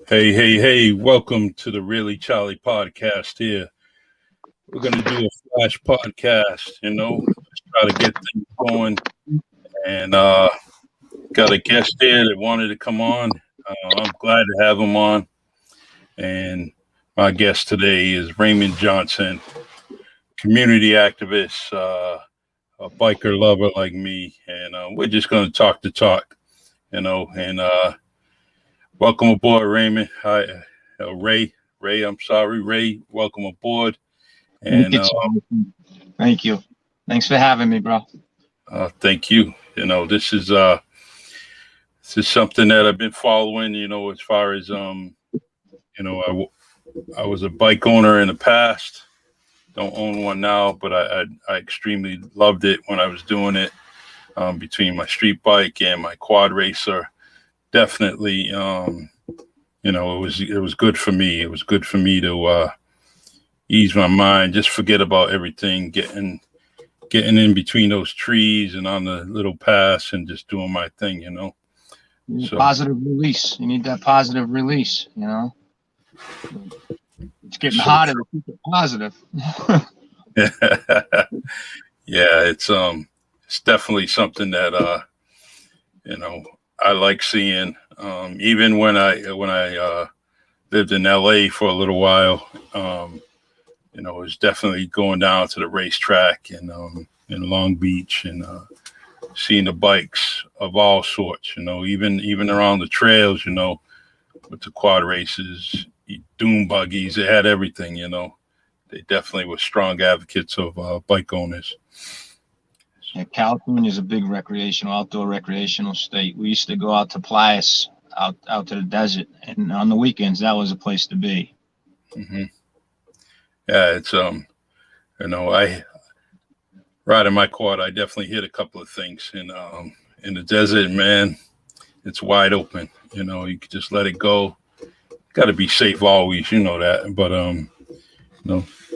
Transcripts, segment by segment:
Hey, welcome to the Really Charlie podcast here. We're going to do a flash podcast, just try to get things going. And got a guest here that wanted to come on. I'm glad to have him on. And my guest today is Raymond Johnson, community activist, a biker lover like me. And we're just going to talk the talk, and welcome aboard, Raymond. Hi, Ray. I'm sorry, Ray. Welcome aboard. And Thank you. Thanks for having me, bro. Thank you. This is something that I've been following. As far as I was a bike owner in the past. Don't own one now, but I extremely loved it when I was doing it. Between my street bike and my quad racer. Definitely, it was good for me. It was good for me to ease my mind, just forget about everything, getting in between those trees and on the little paths and just doing my thing, So, positive release. You need that positive release, It's getting harder to keep it positive. Yeah, it's definitely something that I like seeing. Even when I lived in LA for a little while, it was definitely going down to the racetrack and in Long Beach and seeing the bikes of all sorts. Even around the trails. With the quad races, dune buggies, it had everything. They definitely were strong advocates of bike owners. Yeah, California is a big outdoor recreational state. We used to go out to Playas, out to the desert, and on the weekends, that was a place to be. Mm-hmm. Yeah, it's I riding my quad. I definitely hit a couple of things in the desert, man. It's wide open. You could just let it go. Got to be safe always, that. But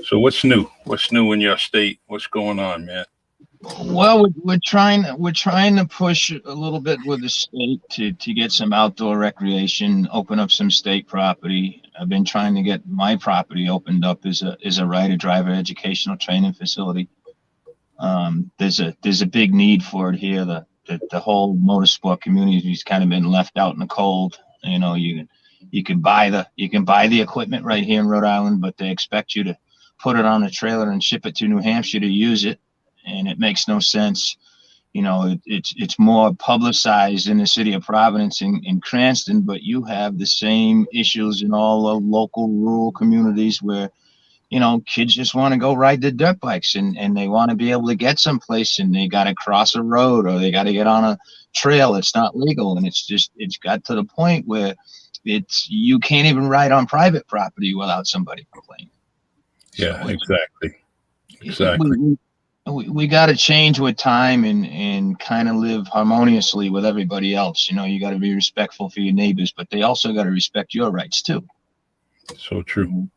So what's new? What's new in your state? What's going on, man? Well, we're trying to push a little bit with the state to get some outdoor recreation, open up some state property. I've been trying to get my property opened up as a rider-driver educational training facility. There's a big need for it here. The whole motorsport community has kind of been left out in the cold. You can buy the equipment right here in Rhode Island, but they expect you to put it on a trailer and ship it to New Hampshire to use it. And it makes no sense. It's more publicized in the city of Providence in Cranston, but you have the same issues in all the local rural communities where, kids just want to go ride their dirt bikes and they want to be able to get someplace and they got to cross a road or they got to get on a trail. It's not legal. And it's got to the point where you can't even ride on private property without somebody complaining. Yeah, exactly. We got to change with time and kind of live harmoniously with everybody else. You got to be respectful for your neighbors, but they also got to respect your rights too. So true.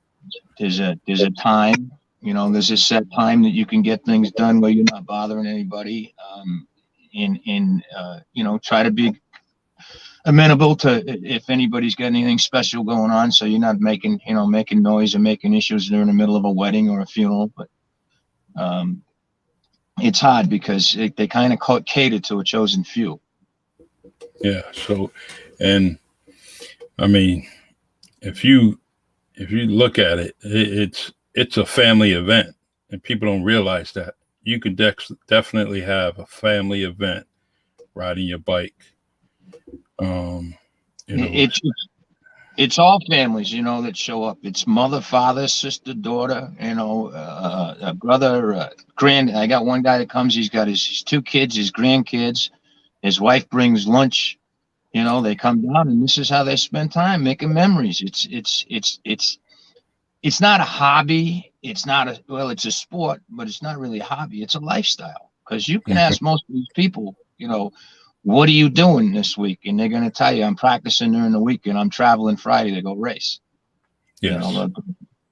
There's a time, there's a set time that you can get things done where you're not bothering anybody. Try to be amenable to if anybody's got anything special going on, so you're not making noise or making issues during the middle of a wedding or a funeral. But it's hard because they kind of cater to a chosen few. Yeah. So, and I mean, if you look at it, it's a family event, and people don't realize that you could definitely have a family event riding your bike. It's all families, that show up. It's mother, father, sister, daughter, a brother, I got one guy that comes. He's got his two kids, his grandkids. His wife brings lunch. They come down, and this is how they spend time making memories. It's not a hobby. It's a sport, but it's not really a hobby. It's a lifestyle, because you can ask most of these people, what are you doing this week? And they're going to tell you, I'm practicing during the week and I'm traveling Friday to go race. Yes.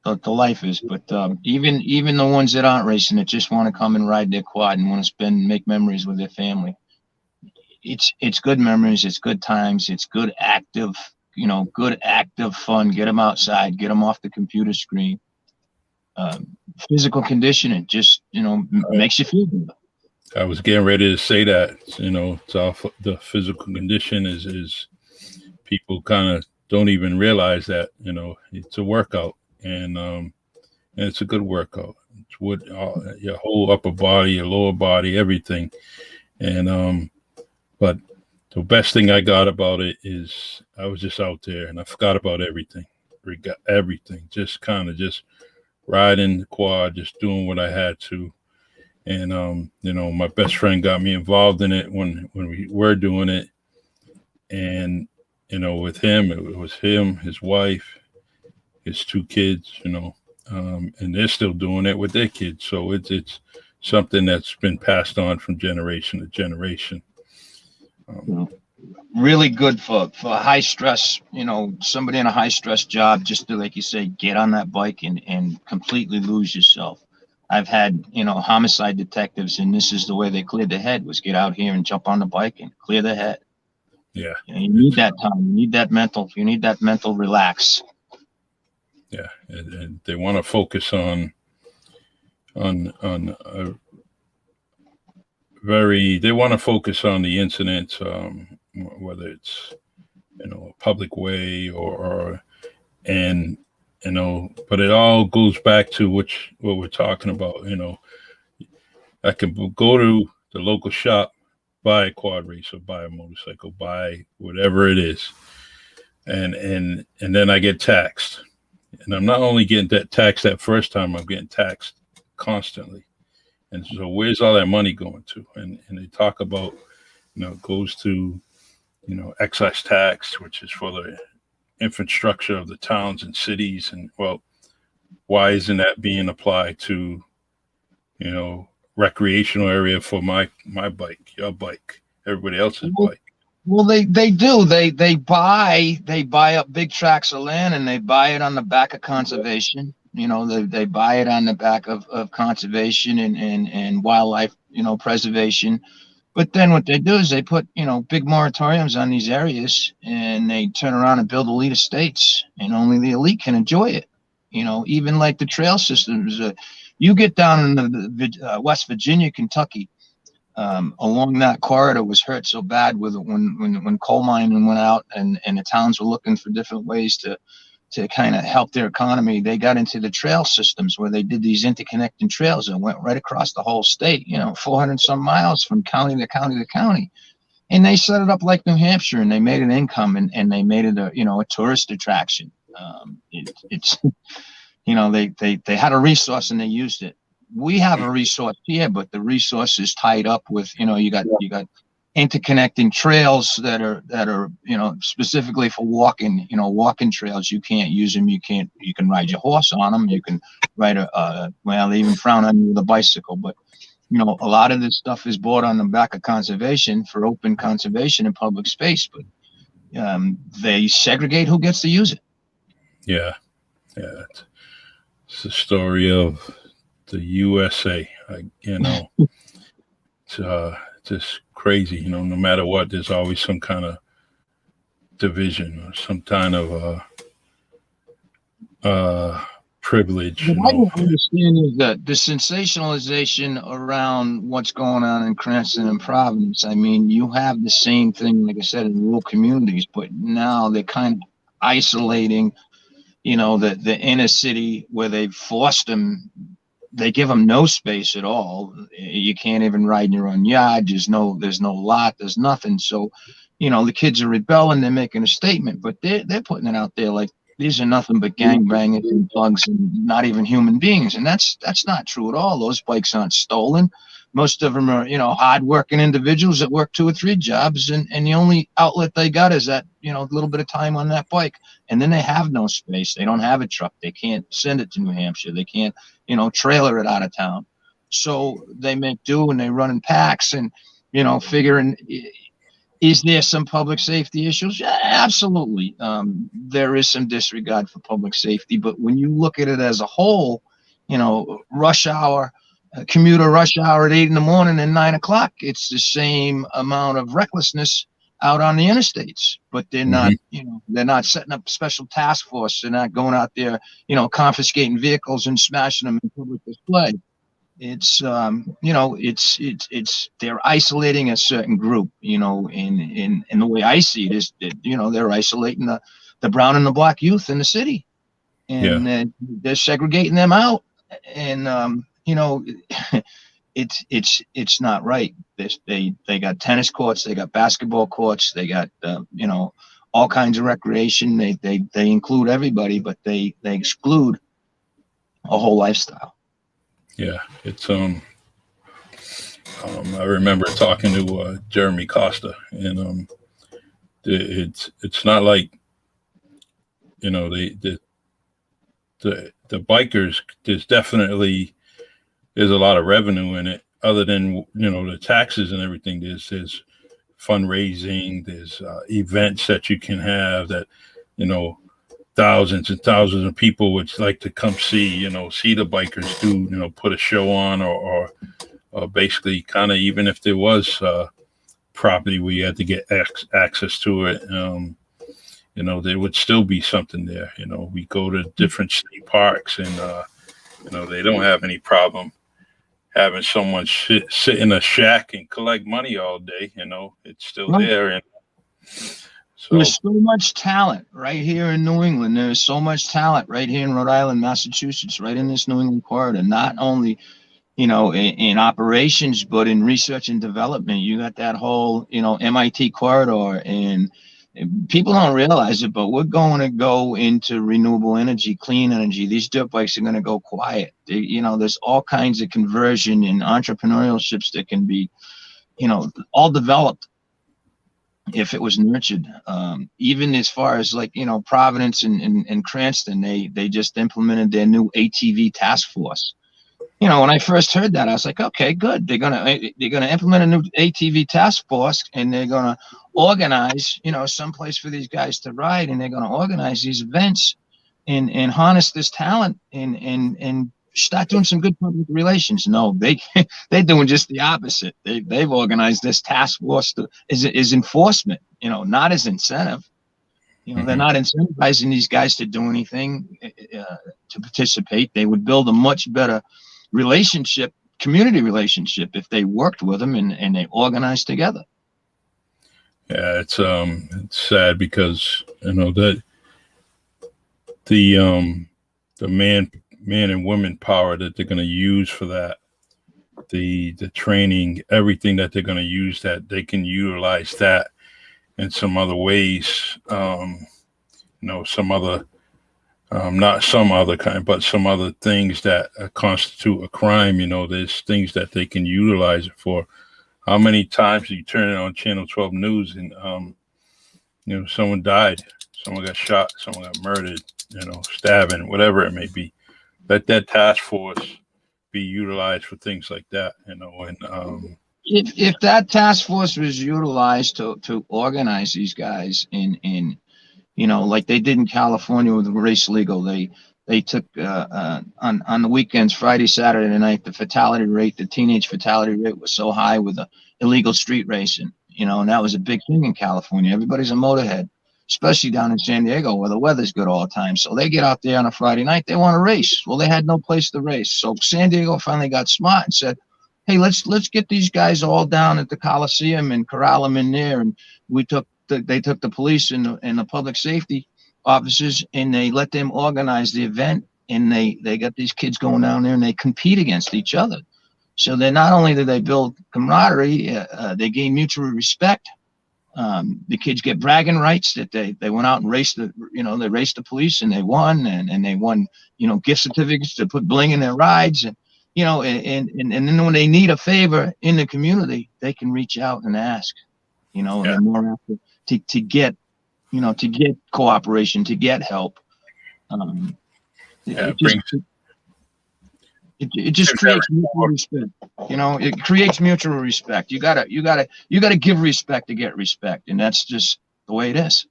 The life is, but even the ones that aren't racing, that just want to come and ride their quad and want to make memories with their family. it's good memories, it's good times, it's good active, good active fun. Get them outside, get them off the computer screen. Physical conditioning just makes you feel good. I was getting ready to say that. It's all the physical condition is people kind of don't even realize that. It's a workout, and it's a good workout. It's what your whole upper body, your lower body, everything. And but the best thing I got about it is I was just out there and I forgot about everything. Everything. Just kind of just riding the quad, just doing what I had to. And my best friend got me involved in it when we were doing it. And with him, it was him, his wife, his 2 kids, and they're still doing it with their kids. So it's something that's been passed on from generation to generation. Really good for high stress, somebody in a high stress job, just to, like you say, get on that bike and completely lose yourself. I've had, homicide detectives, and this is the way they cleared their head, was get out here and jump on the bike and clear their head. Yeah. You need that time. You need that mental relax. Yeah. And they want to focus on they want to focus on the incidents, whether it's, a public way but it all goes back to what we're talking about. I can go to the local shop, buy a quad racer, buy a motorcycle, buy whatever it is, and then I get taxed. And I'm not only getting taxed that first time, I'm getting taxed constantly. And so where's all that money going to? And they talk about, it goes to, excise tax, which is for the infrastructure of the towns and cities. And well, why isn't that being applied to, recreational area for my bike, your bike, everybody else's bike? Well, they do. They buy up big tracts of land, and they buy it on the back of conservation. They buy it on the back of conservation and wildlife, preservation. But then what they do is they put, big moratoriums on these areas, and they turn around and build elite estates, and only the elite can enjoy it. Even like the trail systems, you get down in the West Virginia, Kentucky, along that corridor was hurt so bad with when coal mining went out, and the towns were looking for different ways to kind of help their economy. They got into the trail systems where they did these interconnecting trails that went right across the whole state, 400 some miles from county to county to county. And they set it up like New Hampshire, and they made an income, and they made it a tourist attraction. They had a resource and they used it. We have a resource here, but the resource is tied up with, you got interconnecting trails that are specifically for walking, walking trails. You can't use them. You can ride your horse on them. You can ride they even frown on you with a bicycle, but a lot of this stuff is bought on the back of conservation for open conservation and public space, but they segregate who gets to use it. Yeah. It's the story of the USA. It's just crazy. No matter what, there's always some kind of division or some kind of privilege. What I don't understand is that the sensationalization around what's going on in Cranston and Providence. I mean, you have the same thing, like I said, in rural communities, but now they're kind of isolating, the inner city, where they've forced them. They give them no space at all. You can't even ride in your own yard. There's no lot. There's nothing. So, the kids are rebelling. They're making a statement, but they're putting it out there like these are nothing but gangbangers and thugs and not even human beings. And that's not true at all. Those bikes aren't stolen. Most of them are, hardworking individuals that work 2 or 3 jobs, and the only outlet they got is that, little bit of time on that bike. And then they have no space. They don't have a truck. They can't send it to New Hampshire. They can't, trailer it out of town. So they make do, and they run in packs, and, figuring, is there some public safety issues? Yeah, absolutely. There is some disregard for public safety, but when you look at it as a whole, rush hour, commuter rush hour at 8 in the morning and 9 o'clock. It's the same amount of recklessness out on the interstates, but they're not, Mhm. they're not setting up special task force. They're not going out there, confiscating vehicles and smashing them in public display. It's, they're isolating a certain group, in the way I see it is that, they're isolating the brown and the black youth in the city, Yeah. and they're segregating them out. And, it's not right. They got tennis courts, they got basketball courts, they got all kinds of recreation. They include everybody, but they exclude a whole lifestyle. Yeah. I remember talking to Jeremy Costa, and it's not like the bikers. There's a lot of revenue in it, other than the taxes and everything. There's fundraising, there's events that you can have that you know thousands and thousands of people would like to come see the bikers do, put a show on, or basically kind of, even if there was property where you had to get access to it, there would still be something there. We go to different state parks, and they don't have any problem having someone sit in a shack and collect money all day. It's still Right. there. And so There's so much talent right here in New England. There's so much talent right here in Rhode Island, Massachusetts, right in this New England corridor. Not only, in operations, but in research and development. You got that whole, MIT corridor, and people don't realize it, but we're going to go into renewable energy, clean energy. These dirt bikes are going to go quiet. There's all kinds of conversion and entrepreneurships that can be, all developed if it was nurtured. Even as far as Providence and Cranston, they just implemented their new ATV task force. When I first heard that, I was like, okay, good. They're gonna implement a new ATV task force, and they're gonna organize, someplace for these guys to ride, and they're gonna organize these events and harness this talent and start doing some good public relations. No, they're doing just the opposite. They've organized this task force is enforcement, not as incentive. They're not incentivizing these guys to do anything, to participate. They would build a much better community relationship, if they worked with them and they organized together. yeah, it's sad because that the man and women power that they're going to use for that, the training, everything that they're going to use, that they can utilize that in some other ways. Some other, not some other kind, but some other things that constitute a crime. There's things that they can utilize it for. How many times do you turn it on Channel 12 News and someone died, someone got shot, someone got murdered, stabbing, whatever it may be? Let that task force be utilized for things like that, and if that task force was utilized to organize these guys in like they did in California with race legal, they took on the weekends, Friday, Saturday night, the teenage fatality rate was so high with the illegal street racing, and that was a big thing in California. Everybody's a motorhead, especially down in San Diego where the weather's good all the time. So they get out there on a Friday night, they want to race. Well, they had no place to race. So San Diego finally got smart and said, hey, let's get these guys all down at the Coliseum and corral them in there. And they took the police and the public safety officers, and they let them organize the event. And they got these kids going down there, and they compete against each other. So they not only do they build camaraderie, they gain mutual respect. The kids get bragging rights that they went out and raced they raced the police and they won, and they won, gift certificates to put bling in their rides. And, and then when they need a favor in the community, they can reach out and ask, and they're more apt to get cooperation, to get help. It just creates mutual respect. It creates mutual respect. You gotta give respect to get respect, and that's just the way it is.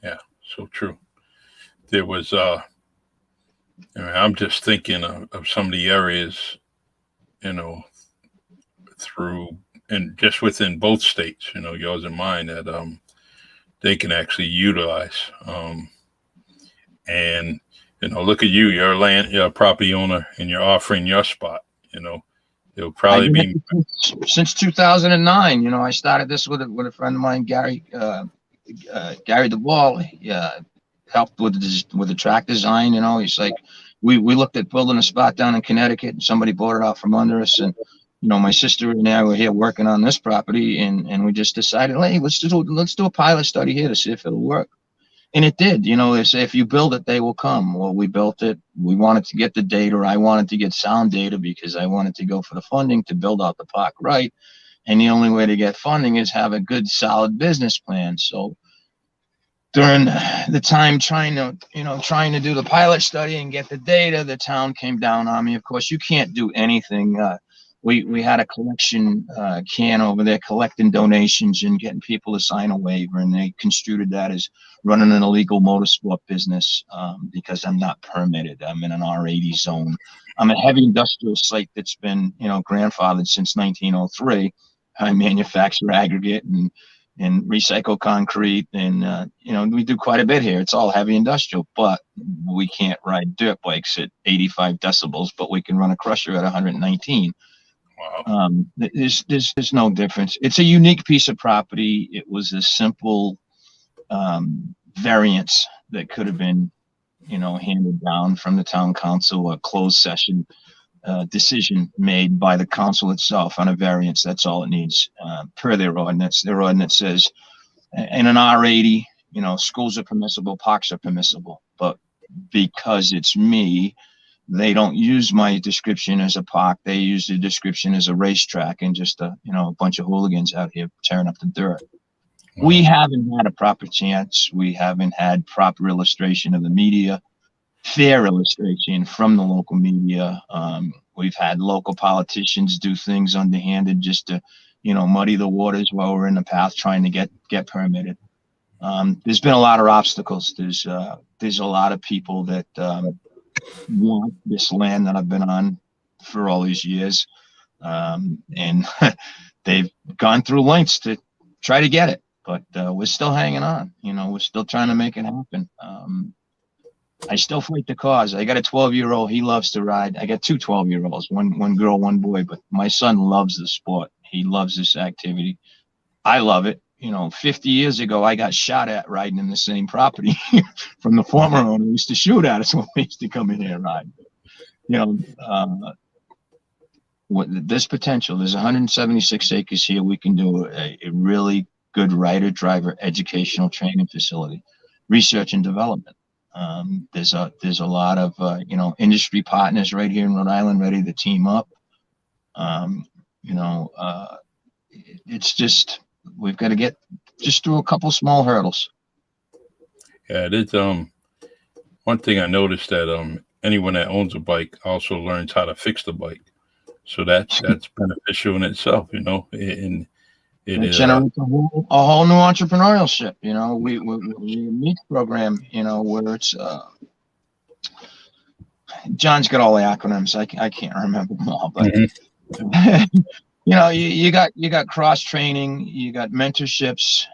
Yeah, so true. There was I'm just thinking of some of the areas you know, through and just within both states, yours and mine, that they can actually utilize. And look at you, you're a property owner, and you're offering your spot. It'll I've probably been be. at this since 2009. I started this with a friend of mine, Gary Duvall. He helped with the track design. He's like, we looked at building a spot down in Connecticut, and somebody bought it out from under us. And my sister and I were here working on this property, and we just decided, hey, let's do a pilot study here to see if it'll work. And it did. They say if you build it, they will come. Well, we built it. We wanted to get the data. I wanted to get sound data because I wanted to go for the funding to build out the park right. And the only way to get funding is have a good, solid business plan. So during the time trying to do the pilot study and get the data, the town came down on me. Of course, you can't do anything. We had a collection can over there collecting donations and getting people to sign a waiver, and they construed that as running an illegal motorsport business because I'm not permitted. I'm in an R80 zone. I'm a heavy industrial site that's been grandfathered since 1903. I manufacture aggregate and recycle concrete, and we do quite a bit here. It's all heavy industrial, but we can't ride dirt bikes at 85 decibels, but we can run a crusher at 119. Wow. There's no difference. It's a unique piece of property. It was a simple variance that could have been, handed down from the town council, a closed session decision made by the council itself on a variance. That's all it needs per their ordinance. Their ordinance says in an R80, schools are permissible, parks are permissible, but because it's me, they don't use my description as a park. They use the description as a racetrack and just a bunch of hooligans out here tearing up the dirt. Wow. We haven't had a proper chance. We haven't had proper illustration of the media, fair illustration from the local media. We've had local politicians do things underhanded just to, muddy the waters while we're in the path trying to get permitted. There's been a lot of obstacles. There's a lot of people that want this land that I've been on for all these years, and they've gone through lengths to try to get it, but we're still hanging on. We're still trying to make it happen. I still fight the cause. I got a 12-year-old. He loves to ride. I got two 12-year-olds, one girl, one boy, but my son loves the sport. He loves this activity. I love it. 50 years ago, I got shot at riding in the same property from the former owner who used to shoot at us when we used to come in here and ride. This potential, there's 176 acres here. We can do a really good rider-driver educational training facility, research and development. There's a lot of, industry partners right here in Rhode Island ready to team up. It's just, we've got to get just through a couple small hurdles. Yeah, it is. One thing I noticed that anyone that owns a bike also learns how to fix the bike, so that's beneficial in itself. And it generates a whole new entrepreneurship. We a meet program. Where it's John's got all the acronyms. I can't remember them all, but. Mm-hmm. You got cross training, you got mentorships,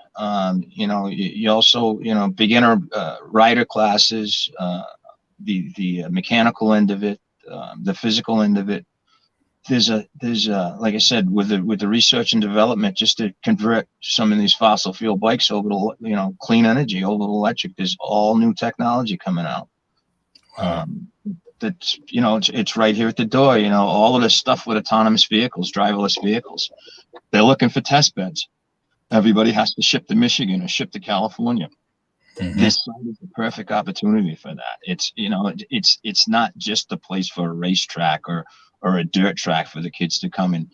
you also, beginner rider classes, the mechanical end of it, the physical end of it. There's like I said, with the research and development, just to convert some of these fossil fuel bikes over to, clean energy, over to electric. There's all new technology coming out. Wow. That's it's right here at the door. All of this stuff with autonomous vehicles, driverless vehicles, they're looking for test beds. Everybody has to ship to Michigan or ship to California. Mm-hmm. This site is the perfect opportunity for that. It's not just a place for a racetrack or a dirt track for the kids to come and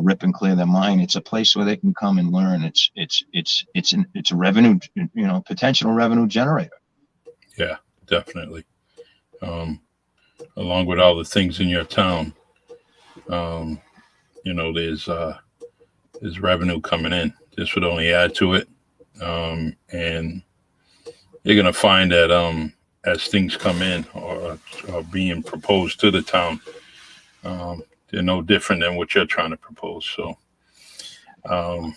rip and clear their mind. It's a place where they can come and learn. It's a revenue, potential revenue generator. Yeah, definitely. Along with all the things in your town, there's revenue coming in. This would only add to it. And you're going to find that as things come in or are being proposed to the town, they're no different than what you're trying to propose. So, um,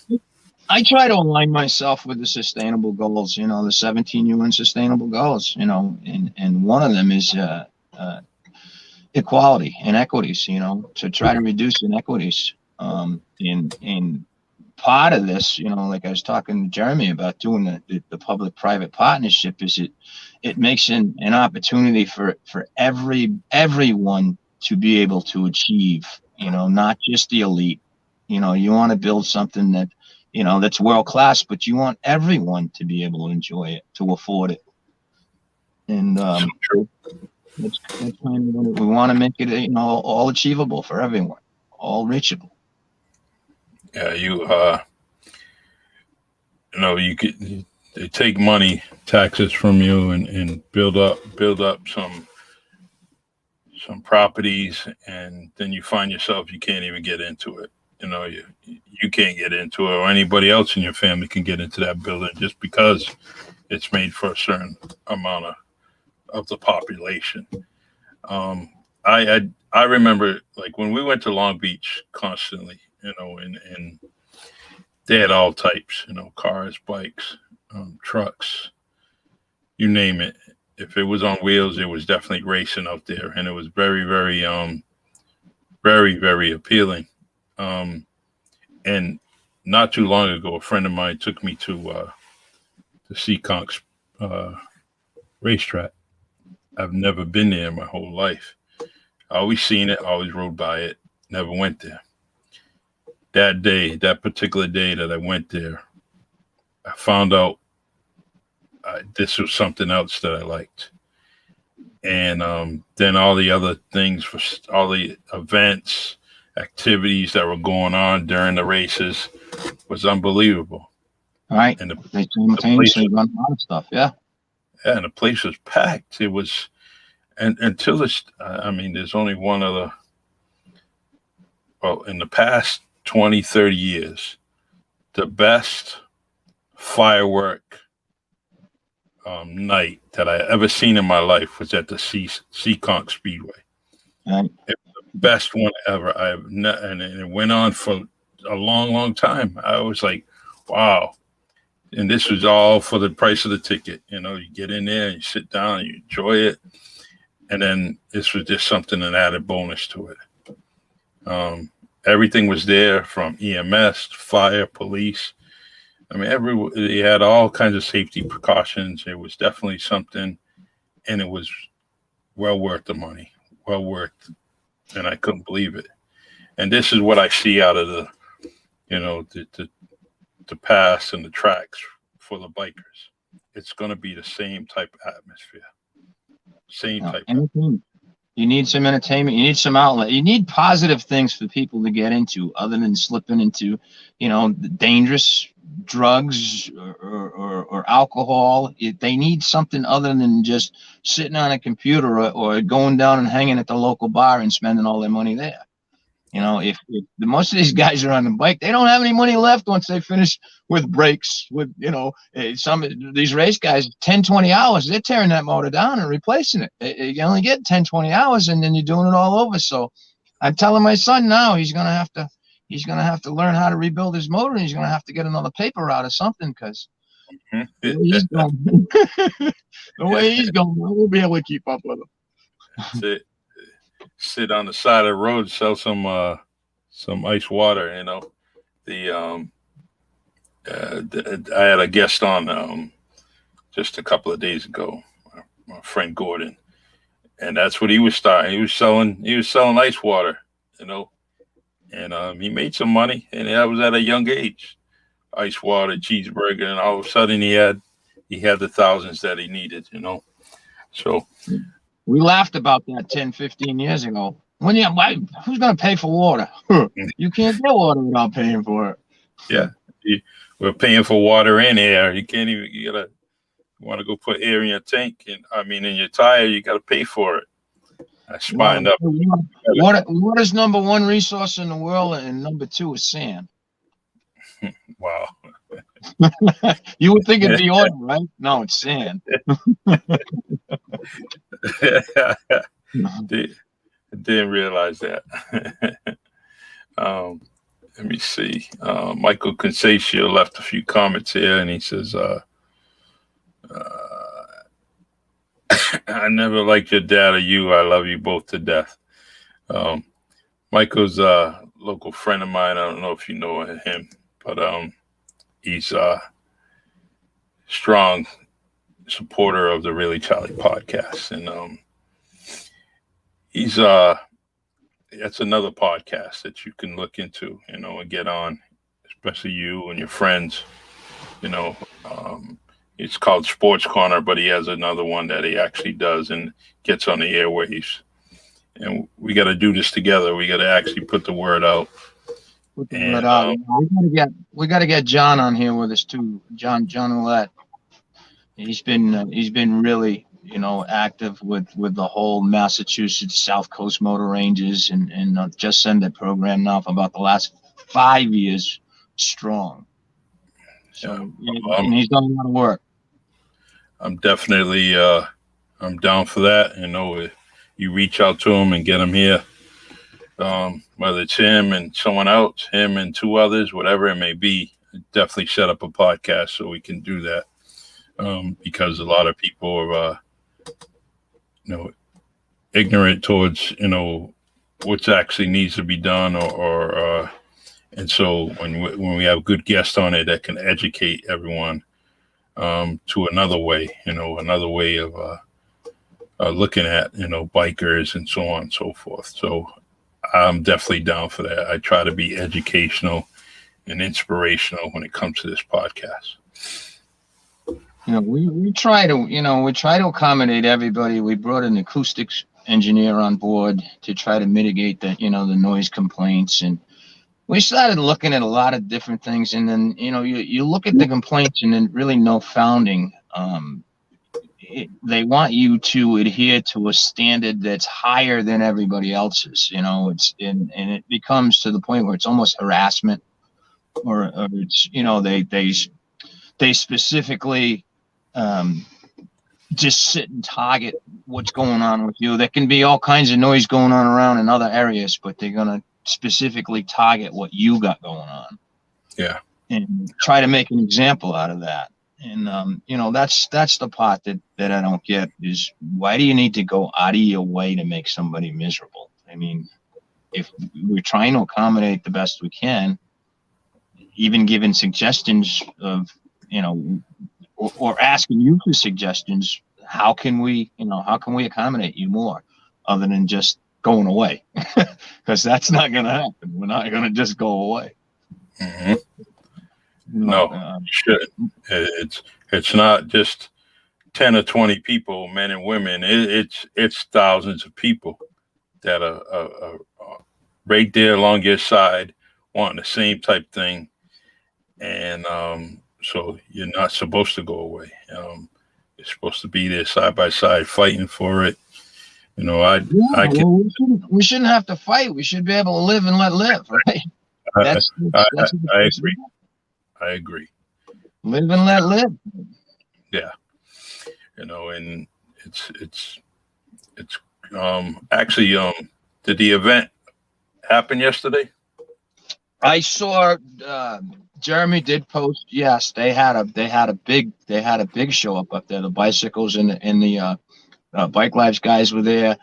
I try to align myself with the sustainable goals, the 17 UN sustainable goals, and one of them is equality and equities, to try to reduce inequities. In part of this, like I was talking to Jeremy about doing the public-private partnership, is it makes an opportunity for everyone to be able to achieve, not just the elite. You want to build something that, that's world class, but you want everyone to be able to enjoy it, to afford it. And so true. that's kind of what we want to make it, all achievable for everyone, all reachable. Yeah, they take money, taxes from you, and build up some properties, and then you find yourself you can't even get into it. You can't get into it, or anybody else in your family can get into that building just because it's made for a certain amount of the population. I remember, like, when we went to Long Beach constantly, and they had all types, cars, bikes, trucks, you name it. If it was on wheels, it was definitely racing out there, and it was very, very, very, very appealing. And not too long ago, a friend of mine took me to the Seekonks racetrack. I've never been there in my whole life. I always seen it, always rode by it, never went there. That particular day that I went there, I found out this was something else that I liked. And then all the other things, for all the events, activities that were going on during the races was unbelievable. All right. And they simultaneously run a lot of stuff. Yeah. Yeah, and the place was packed. It was, and until this, there's only one other. Well, in the past 20, 30 years, the best firework night that I ever seen in my life was at the Seekonk Speedway. Right. It was the best one ever. And it went on for a long, long time. I was like, wow. And this was all for the price of the ticket. You get in there and you sit down and you enjoy it. And then this was just something, an added bonus to it. Everything was there, from EMS, fire, police. They had all kinds of safety precautions. It was definitely something, and it was well worth the money, well worth, and I couldn't believe it. And this is what I see out of the pass and the tracks for the bikers. It's going to be the same type of atmosphere. Same type. You need some entertainment. You need some outlet. You need positive things for people to get into, other than slipping into, dangerous drugs or alcohol. They need something other than just sitting on a computer or going down and hanging at the local bar and spending all their money there. If most of these guys are on the bike, they don't have any money left once they finish with brakes. With some of these race guys, 10, 20 hours, they're tearing that motor down and replacing it. You only get 10, 20 hours, and then you're doing it all over. So I'm telling my son now he's gonna have to learn how to rebuild his motor, and he's gonna have to get another paper out or something, because the way he's going, we'll be able to keep up with him. That's it. Sit on the side of the road, sell some ice water. I had a guest on just a couple of days ago, my friend Gordon, and that's what he was starting. He was selling ice water, and he made some money, and that was at a young age. Ice water, cheeseburger, and all of a sudden he had the thousands that he needed. So. We laughed about that 10, 15 years ago. Who's going to pay for water? You can't get water without paying for it. Yeah. We're paying for water and air. You can't even, you want to go put air in your tank, in your tire, you got to pay for it. I spined up. Water's number one resource in the world, and number two is sand. Wow. You would think it'd be oil, right? No, it's sand. didn't realize that. Let me see. Michael Consatio left a few comments here, and he says, I never liked your dad or you. I love you both to death. Michael's a local friend of mine. I don't know if you know him, but he's a strong supporter of the Really Charlie podcast. And he's that's another podcast that you can look into, and get on, especially you and your friends. It's called Sports Corner, but he has another one that he actually does and gets on the airwaves. And we got to do this together. We got to actually put the word out. We got to get John on here with us too. John Ouellette. He's been really, active with the whole Massachusetts South Coast Motor Ranges and Just Send It program now for about the last 5 years strong. So and he's done a lot of work. I'm definitely I'm down for that. You reach out to him and get him here. Whether it's him and someone else, him and two others, whatever it may be, definitely set up a podcast so we can do that. Because a lot of people are, ignorant towards, what actually needs to be done, and so when we have good guests on it that can educate everyone to another way of looking at, bikers and so on and so forth. So I'm definitely down for that. I try to be educational and inspirational when it comes to this podcast. We try to accommodate everybody. We brought an acoustics engineer on board to try to mitigate the noise complaints, and we started looking at a lot of different things. And then you look at the complaints and then really no founding. They want you to adhere to a standard that's higher than everybody else's. And it becomes to the point where it's almost harassment, or it's they specifically just sit and target what's going on with you. There can be all kinds of noise going on around in other areas, but they're going to specifically target what you got going on. Yeah. And try to make an example out of that. And, that's the part that I don't get is, why do you need to go out of your way to make somebody miserable? I mean, if we're trying to accommodate the best we can, even giving suggestions of, or asking you for suggestions, how can we accommodate you more other than just going away? Because that's not going to happen. We're not going to just go away. Mm-hmm. No, shouldn't. It's not just 10 or 20 people, men and women. It's thousands of people that are right there along your side, wanting the same type thing, and so you're not supposed to go away. You're supposed to be there side by side, fighting for it. We shouldn't have to fight. We should be able to live and let live, right? I agree. I agree. Live and let live. Yeah. And it's actually, did the event happen yesterday? I saw Jeremy did post. Yes, they had a big show up there. The bicycles and the Bike Lives guys were there.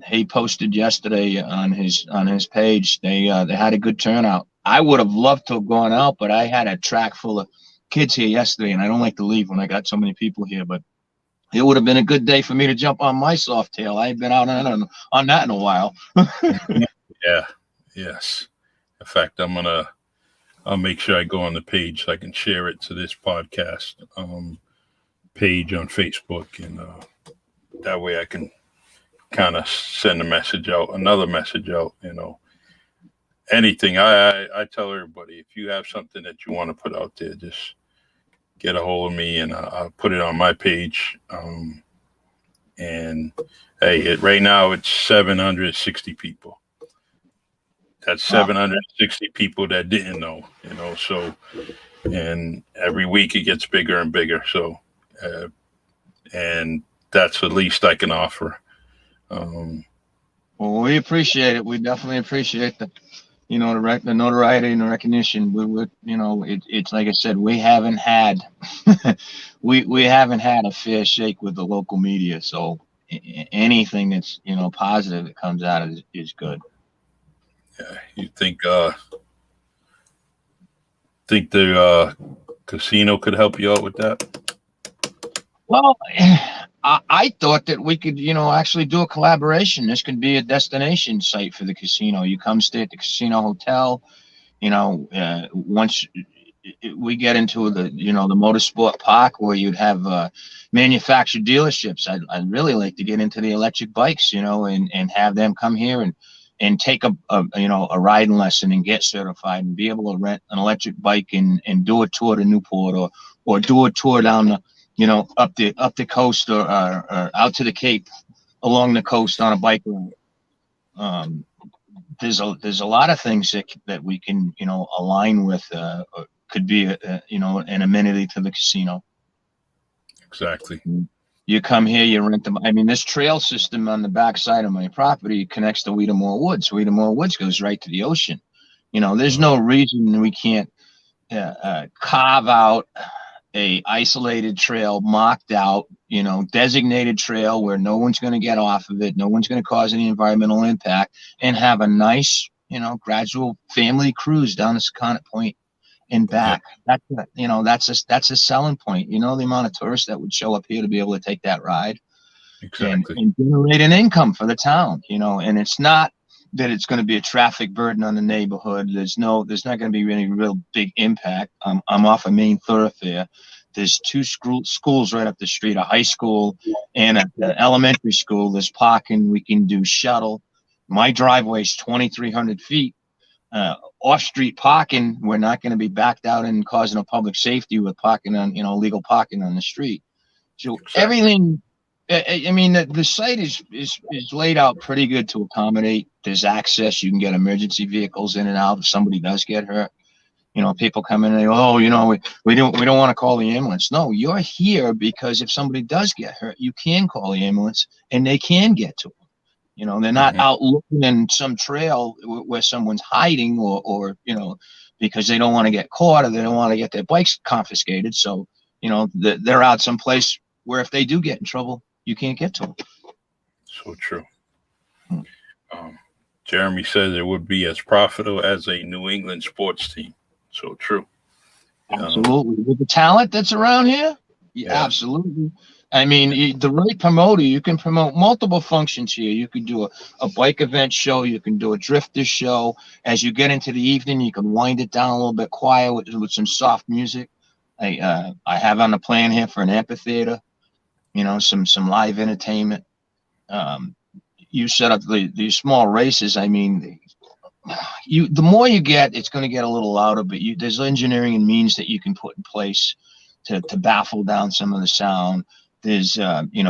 He posted yesterday on his page. They had a good turnout. I would have loved to have gone out, but I had a track full of kids here yesterday, and I don't like to leave when I got so many people here. But it would have been a good day for me to jump on my Softail. I ain't been out on that in a while. Yeah. Yes. In fact, I'll make sure I go on the page so I can share it to this podcast page on Facebook, and that way I can kind of send another message out. Anything. I tell everybody, if you have something that you want to put out there, just get a hold of me and I'll put it on my page. And hey, right now it's 760 people. That's 760 people that didn't know, so, and every week it gets bigger and bigger. So, and that's the least I can offer. Well, we appreciate it. We definitely appreciate the notoriety and the recognition. It's like I said, we haven't had, we haven't had a fair shake with the local media. So anything that's, positive that comes out of it is good. Yeah, you think the casino could help you out with that? Well, I thought that we could, actually do a collaboration. This could be a destination site for the casino. You come stay at the casino hotel. Once we get into the motorsport park where you'd have manufactured dealerships, I'd really like to get into the electric bikes, and have them come here and take a riding lesson and get certified and be able to rent an electric bike and do a tour to Newport or do a tour down up the coast or out to the Cape along the coast on a bike ride. There's a lot of things that we can align with. Could be an amenity to the casino. Exactly. You come here, you rent them. I mean, this trail system on the backside of my property connects to Weedamore Woods. Weedamore Woods goes right to the ocean. There's no reason we can't carve out a isolated trail, marked out, designated trail where no one's going to get off of it, no one's going to cause any environmental impact, and have a nice, gradual family cruise down the Secundit Point and back. That's a selling point. The amount of tourists that would show up here to be able to take that ride Exactly. and generate an income for the town. And it's not that it's going to be a traffic burden on the neighborhood. There's not going to be any real big impact. I'm off a main thoroughfare. There's two schools right up the street, a high school and an elementary school. There's parking. We can do shuttle. My driveway is 2,300 feet. Off-street parking, we're not going to be backed out and causing a public safety with parking on, legal parking on the street. So Exactly. everything, I mean, the site is laid out pretty good to accommodate. There's access. You can get emergency vehicles in and out if somebody does get hurt. People come in and they go, oh, we don't want to call the ambulance. No, you're here because if somebody does get hurt, you can call the ambulance and they can get to them. They're not out looking in some trail where someone's hiding or because they don't want to get caught or they don't want to get their bikes confiscated. So, they're out someplace where if they do get in trouble, you can't get to them. So true. Jeremy says it would be as profitable as a New England sports team. So true. Absolutely. With the talent that's around here, yeah. Absolutely. I mean, the right promoter, you can promote multiple functions here. You could do a bike event show. You can do a drifter show. As you get into the evening, you can wind it down a little bit quiet with some soft music. I have on the plan here for an amphitheater, some live entertainment. You set up these small races. I mean, the more you get, it's going to get a little louder, but there's engineering and means that you can put in place to baffle down some of the sound. There's,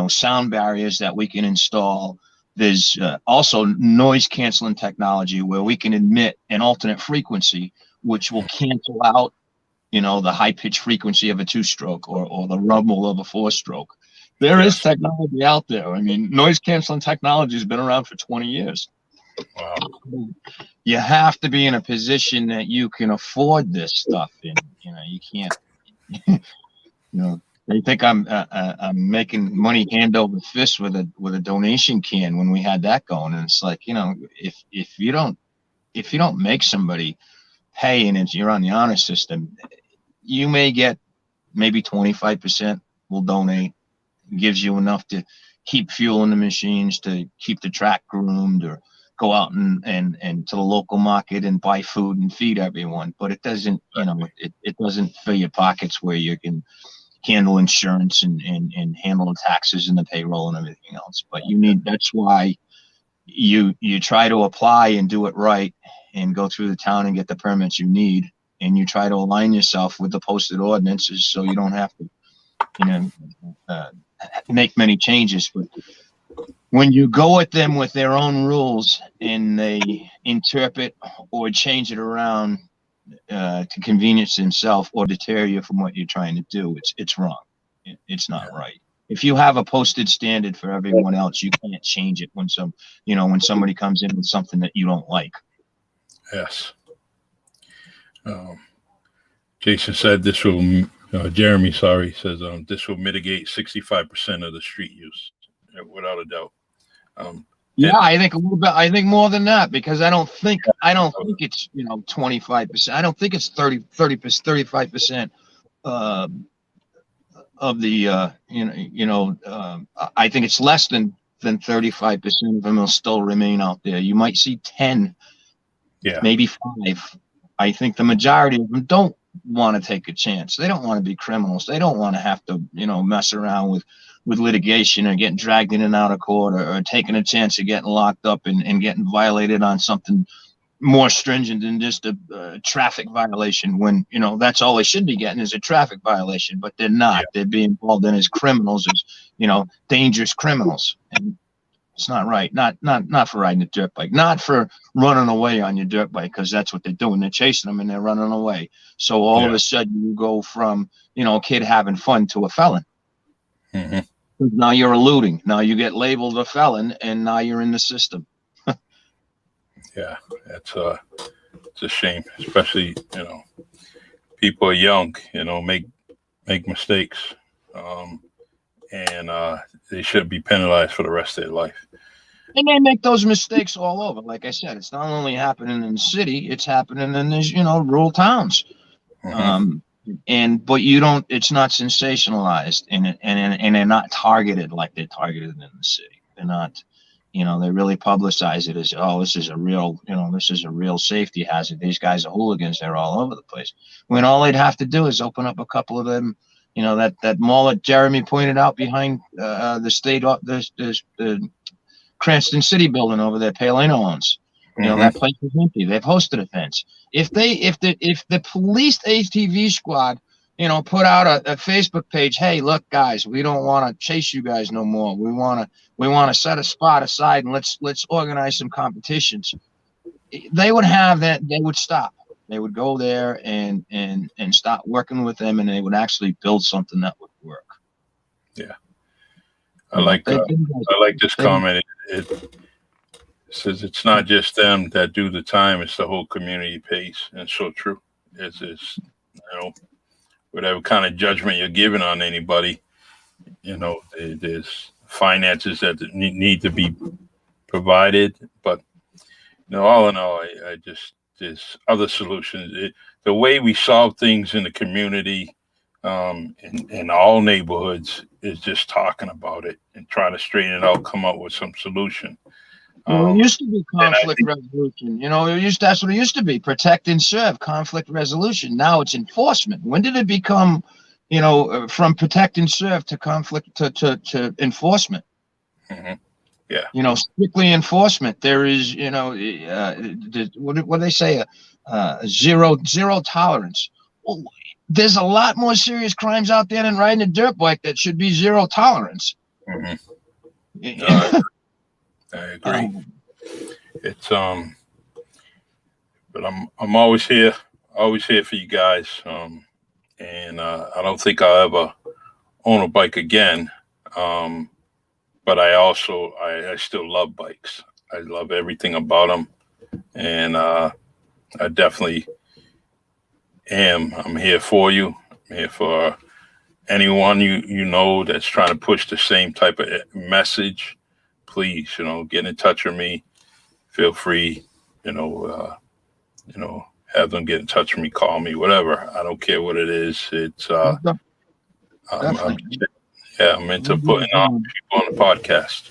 sound barriers that we can install. There's also noise canceling technology where we can emit an alternate frequency, which will cancel out, the high pitch frequency of a 2-stroke or the rumble of a 4-stroke. There is technology out there. I mean, noise canceling technology has been around for 20 years. Wow. You have to be in a position that you can afford this stuff. And, you can't, they think I'm making money hand over fist with a donation can when we had that going, and it's like, if you don't make somebody pay and you're on the honor system, you may get maybe 25% will donate. It gives you enough to keep fueling the machines, to keep the track groomed, or go out and to the local market and buy food and feed everyone. But it doesn't, it doesn't fill your pockets where you can handle insurance and handle the taxes and the payroll and everything else. But that's why you try to apply and do it right and go through the town and get the permits you need. And you try to align yourself with the posted ordinances so you don't have to, make many changes. But when you go at them with their own rules and they interpret or change it around to convenience themselves or deter you from what you're trying to do, it's wrong. It's not right. if you have a posted standard for everyone else, you can't change it when when somebody comes in with something that you don't like. Yes. Jason said this will, Jeremy, sorry, says this will mitigate 65% of the street use, without a doubt. Yeah, I think a little bit. I think more than that, because I don't think it's 25%. I don't think it's 35% of the I think it's less than 35% of them will still remain out there. You might see 10, maybe 5. I think the majority of them don't want to take a chance. They don't want to be criminals. They don't want to have to mess around with litigation or getting dragged in and out of court, or taking a chance of getting locked up and getting violated on something more stringent than just a traffic violation, when that's all they should be getting is a traffic violation, but they're not. They're being involved in as criminals, as dangerous criminals, and it's not right. Not for riding a dirt bike, not for running away on your dirt bike, because that's what they're doing. They're chasing them and they're running away. So all of a sudden you go from a kid having fun to a felon. Mm-hmm. Now you're eluding. Now you get labeled a felon, and now you're in the system. Yeah, it's a shame, especially people are young, make mistakes, and they should be penalized for the rest of their life. And they make those mistakes all over. Like I said, it's not only happening in the city; it's happening in these rural towns. Mm-hmm. But you don't. It's not sensationalized, and they're not targeted like they're targeted in the city. They're not. They really publicize it as, oh, this is a real safety hazard. These guys are hooligans. They're all over the place. When all they'd have to do is open up a couple of them, that mall that Jeremy pointed out behind the Cranston City building over there, Palino owns. That place is empty. They've hosted events. If the police ATV squad, put out a Facebook page, hey, look, guys, we don't want to chase you guys no more. We want to set a spot aside and let's organize some competitions. They would have that. They would stop. They would go there and start working with them, and they would actually build something that would work. Yeah, I like this comment. It says it's not just them that do the time; it's the whole community pays, and it's so true. It's whatever kind of judgment you're giving on anybody, there's finances that need to be provided. But, all in all, I just, there's other solutions. The way we solve things in the community, in all neighborhoods, is just talking about it and trying to straighten it out, come up with some solution. It used to be conflict resolution. That's what it used to be. Protect and serve, conflict resolution. Now it's enforcement. When did it become, from protect and serve to conflict to enforcement? Mm-hmm. Yeah. Strictly enforcement. There is, what do they say? Zero tolerance. Well, there's a lot more serious crimes out there than riding a dirt bike that should be zero tolerance. Mm-hmm. I agree. It's but I'm always here for you guys. And I don't think I'll ever own a bike again. But I still love bikes. I love everything about them, and I definitely am. I'm here for you. I'm here for anyone that's trying to push the same type of message. Please, get in touch with me. Feel free, have them get in touch with me, call me, whatever. I don't care what it is. It's I'm into putting on people on the podcast.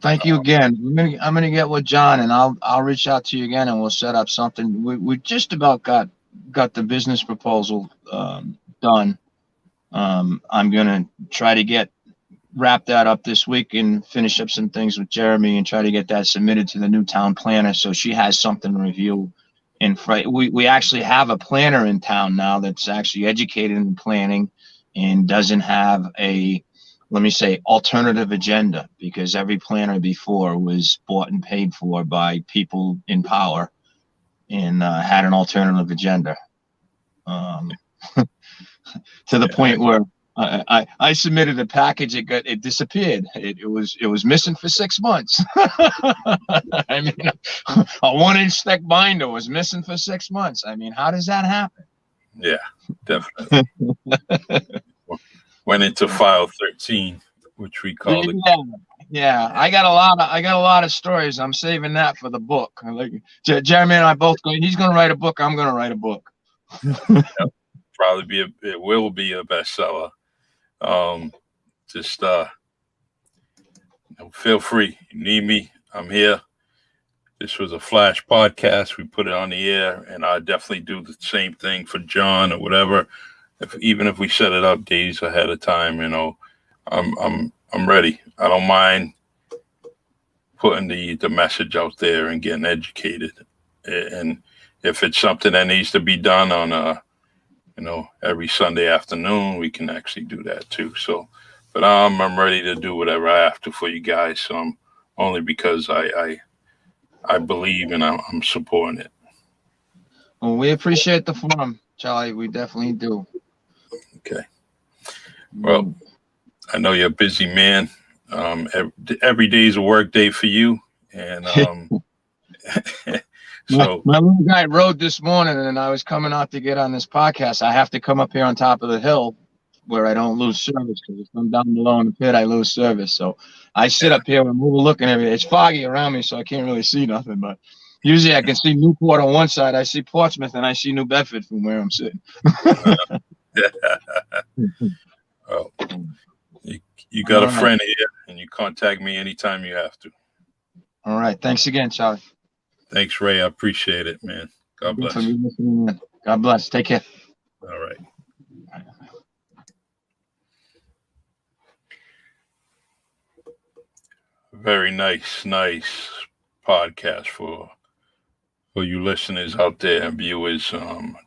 Thank you again. I'm gonna get with John, and I'll reach out to you again, and we'll set up something. We just about got the business proposal done. I'm gonna try to wrap that up this week and finish up some things with Jeremy and try to get that submitted to the new town planner, so she has something to review. And we actually have a planner in town now that's actually educated in planning and doesn't have a, let me say, alternative agenda, because every planner before was bought and paid for by people in power and had an alternative agenda, to the point where I submitted a package. It disappeared. It was missing for 6 months. I mean, a 1-inch thick binder was missing for 6 months. I mean, how does that happen? Yeah, definitely. Went into file 13, which we called it. Yeah. I got a lot of stories. I'm saving that for the book. Like Jeremy and I both go. He's going to write a book. I'm going to write a book. Probably it will be a bestseller. Just feel free. You need me, I'm here. This was a flash podcast. We put it on the air, and I definitely do the same thing for John or whatever. Even if we set it up days ahead of time, I'm ready. I don't mind putting the message out there and getting educated. And if it's something that needs to be done on every Sunday afternoon, we can actually do that too. So, but I'm ready to do whatever I have to for you guys. So only because I believe and I'm supporting it. Well, we appreciate the forum, Charlie. We definitely do. Okay. Well, I know you're a busy man. Every day is a work day for you, and so my little guy rode this morning, and I was coming out to get on this podcast. I have to come up here on top of the hill where I don't lose service, because if I'm down below in the pit, I lose service. So I sit up here and we're looking at it. It's foggy around me, so I can't really see nothing. But usually I can see Newport on one side, I see Portsmouth, and I see New Bedford from where I'm sitting. Well, you got a friend here, and you contact me anytime you have to. All right. Thanks again, Charlie. Thanks, Ray. I appreciate it, man. God bless. God bless. Take care. All right. Very nice podcast for you listeners out there and viewers.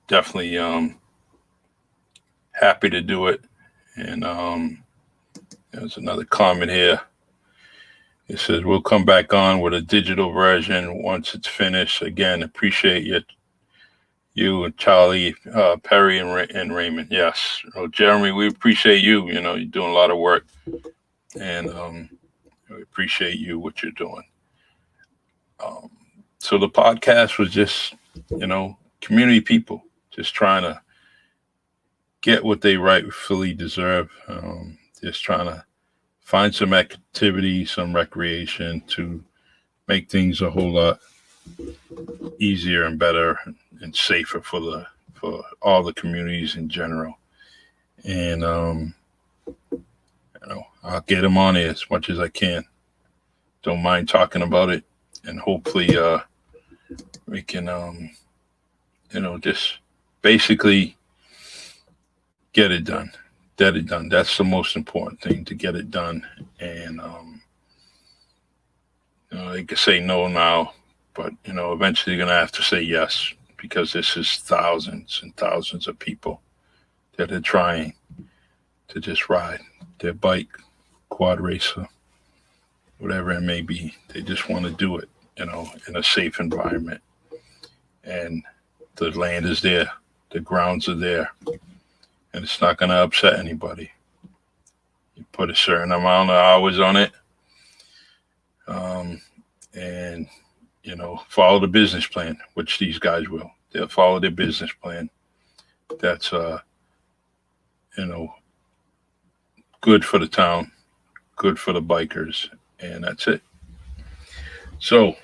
Definitely happy to do it. And there's another comment here. It says, we'll come back on with a digital version once it's finished. Again, appreciate you and Charlie, Perry, and Raymond. Yes. Jeremy, we appreciate you. You're doing a lot of work. And we appreciate you, what you're doing. So the podcast was just, community people just trying to get what they rightfully deserve. Just trying to find some activity, some recreation to make things a whole lot easier and better and safer for all the communities in general. And I'll get them on here as much as I can. Don't mind talking about it, and hopefully we can just basically get it done. That's the most important thing, to get it done. And they can say no now, but eventually you're gonna have to say yes, because this is thousands and thousands of people that are trying to just ride their bike, quad racer, whatever it may be. They just want to do it, in a safe environment. And the land is there, the grounds are there, and it's not going to upset anybody. You put a certain amount of hours on it, and follow the business plan, which these guys will. They'll follow their business plan. That's good for the town, good for the bikers, and that's it. So,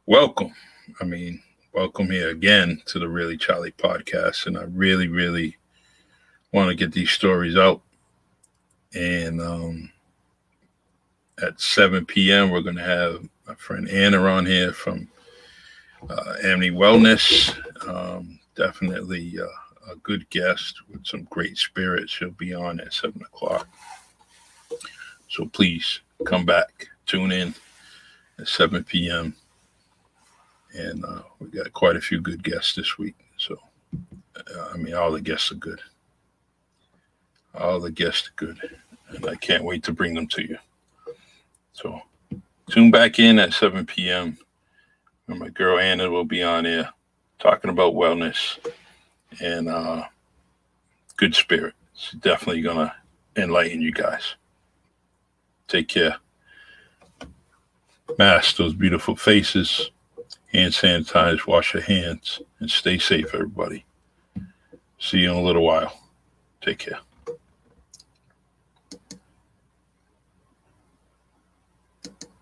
welcome here again to the Really Charlie podcast. And I really, really want to get these stories out. And at 7 p.m., we're going to have my friend Anna on here from Amity Wellness. Definitely a good guest with some great spirit. She'll be on at 7 o'clock. So please come back, tune in at 7 p.m. And we got quite a few good guests this week. So, all the guests are good. All the guests are good. And I can't wait to bring them to you. So tune back in at 7 p.m. And my girl Anna will be on here talking about wellness and good spirit. It's definitely gonna enlighten you guys. Take care. Mask those beautiful faces. Hand sanitize, wash your hands, and stay safe, everybody. See you in a little while. Take care.